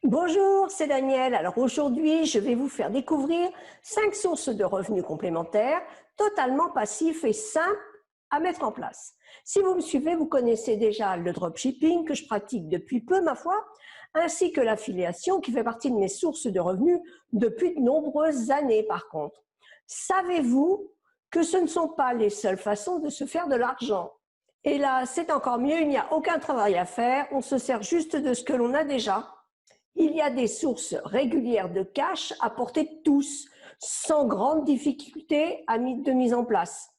Bonjour, c'est Daniel. Alors aujourd'hui, je vais vous faire découvrir 5 sources de revenus complémentaires totalement passifs et simples à mettre en place. Si vous me suivez, vous connaissez déjà le dropshipping que je pratique depuis peu, ma foi, ainsi que l'affiliation qui fait partie de mes sources de revenus depuis de nombreuses années par contre. Savez-vous que ce ne sont pas les seules façons de se faire de l'argent? Et là, c'est encore mieux, il n'y a aucun travail à faire, on se sert juste de ce que l'on a déjà. Il y a des sources régulières de cash à portée de tous, sans grande difficulté de mise en place.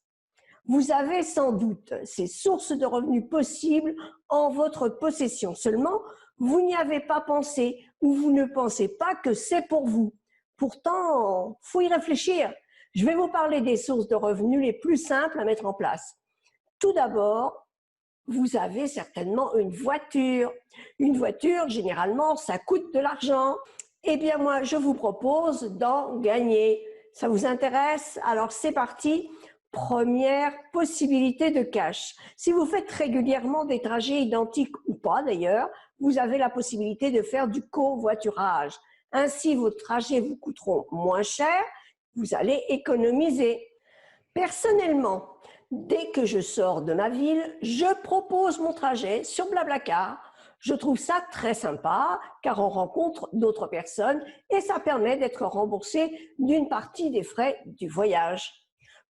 Vous avez sans doute ces sources de revenus possibles en votre possession. Seulement, vous n'y avez pas pensé ou vous ne pensez pas que c'est pour vous. Pourtant, il faut y réfléchir. Je vais vous parler des sources de revenus les plus simples à mettre en place. Tout d'abord, vous avez certainement une voiture. Une voiture, généralement, ça coûte de l'argent. Eh bien, moi, je vous propose d'en gagner. Ça vous intéresse? Alors, c'est parti. Première possibilité de cash. Si vous faites régulièrement des trajets identiques ou pas d'ailleurs, vous avez la possibilité de faire du covoiturage. Ainsi, vos trajets vous coûteront moins cher, vous allez économiser. Personnellement, dès que je sors de ma ville, je propose mon trajet sur Blablacar. Je trouve ça très sympa car on rencontre d'autres personnes et ça permet d'être remboursé d'une partie des frais du voyage.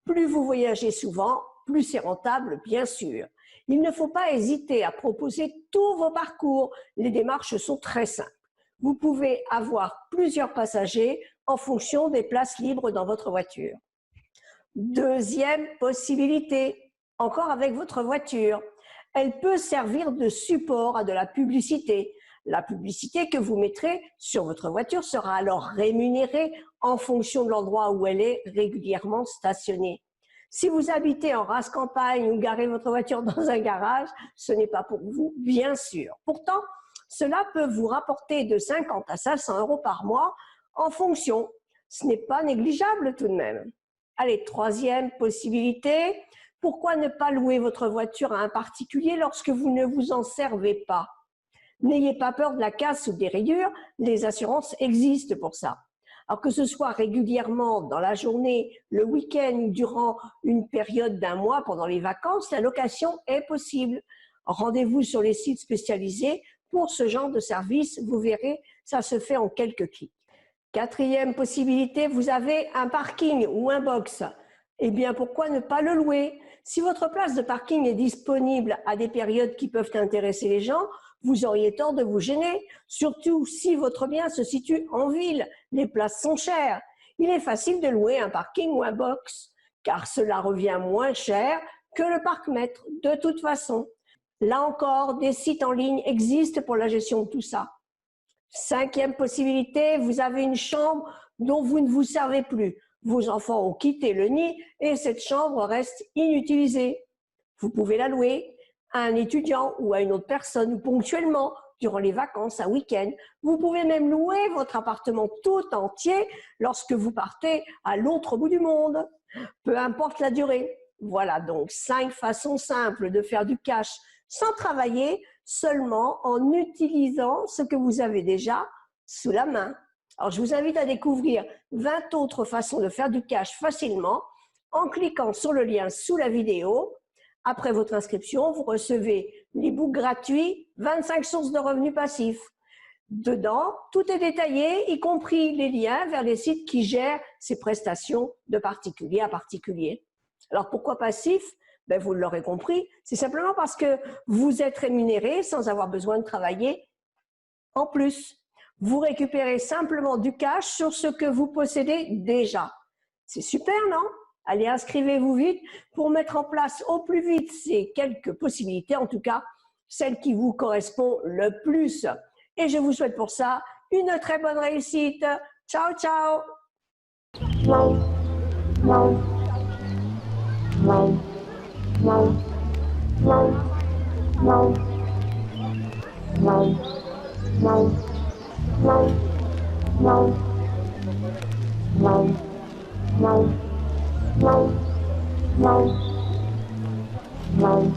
Plus vous voyagez souvent, plus c'est rentable, bien sûr. Il ne faut pas hésiter à proposer tous vos parcours. Les démarches sont très simples. Vous pouvez avoir plusieurs passagers en fonction des places libres dans votre voiture. Deuxième possibilité, encore avec votre voiture. Elle peut servir de support à de la publicité. La publicité que vous mettrez sur votre voiture sera alors rémunérée en fonction de l'endroit où elle est régulièrement stationnée. Si vous habitez en rase campagne ou garez votre voiture dans un garage, ce n'est pas pour vous, bien sûr. Pourtant, cela peut vous rapporter de 50 à 500 € par mois en fonction. Ce n'est pas négligeable tout de même. Allez, troisième possibilité, pourquoi ne pas louer votre voiture à un particulier lorsque vous ne vous en servez pas? N'ayez pas peur de la casse ou des rayures, les assurances existent pour ça. Alors que ce soit régulièrement dans la journée, le week-end ou durant une période d'un mois pendant les vacances, la location est possible. Rendez-vous sur les sites spécialisés pour ce genre de service, vous verrez, ça se fait en quelques clics. Quatrième possibilité, vous avez un parking ou un box. Eh bien, pourquoi ne pas le louer? Si votre place de parking est disponible à des périodes qui peuvent intéresser les gens, vous auriez tort de vous gêner, surtout si votre bien se situe en ville. Les places sont chères. Il est facile de louer un parking ou un box, car cela revient moins cher que le parc-mètre de toute façon. Là encore, des sites en ligne existent pour la gestion de tout ça. Cinquième possibilité, vous avez une chambre dont vous ne vous servez plus. Vos enfants ont quitté le nid et cette chambre reste inutilisée. Vous pouvez la louer à un étudiant ou à une autre personne ou ponctuellement durant les vacances, un week-end. Vous pouvez même louer votre appartement tout entier lorsque vous partez à l'autre bout du monde, peu importe la durée. Voilà donc 5 façons simples de faire du cash sans travailler, seulement en utilisant ce que vous avez déjà sous la main. Alors, je vous invite à découvrir 20 autres façons de faire du cash facilement en cliquant sur le lien sous la vidéo. Après votre inscription, vous recevez l'e-book gratuit 25 sources de revenus passifs. Dedans, tout est détaillé, y compris les liens vers les sites qui gèrent ces prestations de particulier à particulier. Alors, pourquoi passif? Ben, vous l'aurez compris, c'est simplement parce que vous êtes rémunéré sans avoir besoin de travailler en plus. Vous récupérez simplement du cash sur ce que vous possédez déjà. C'est super, non? Allez, inscrivez-vous vite pour mettre en place au plus vite ces quelques possibilités, en tout cas, celle qui vous correspond le plus. Et je vous souhaite pour ça une très bonne réussite. Ciao, ciao!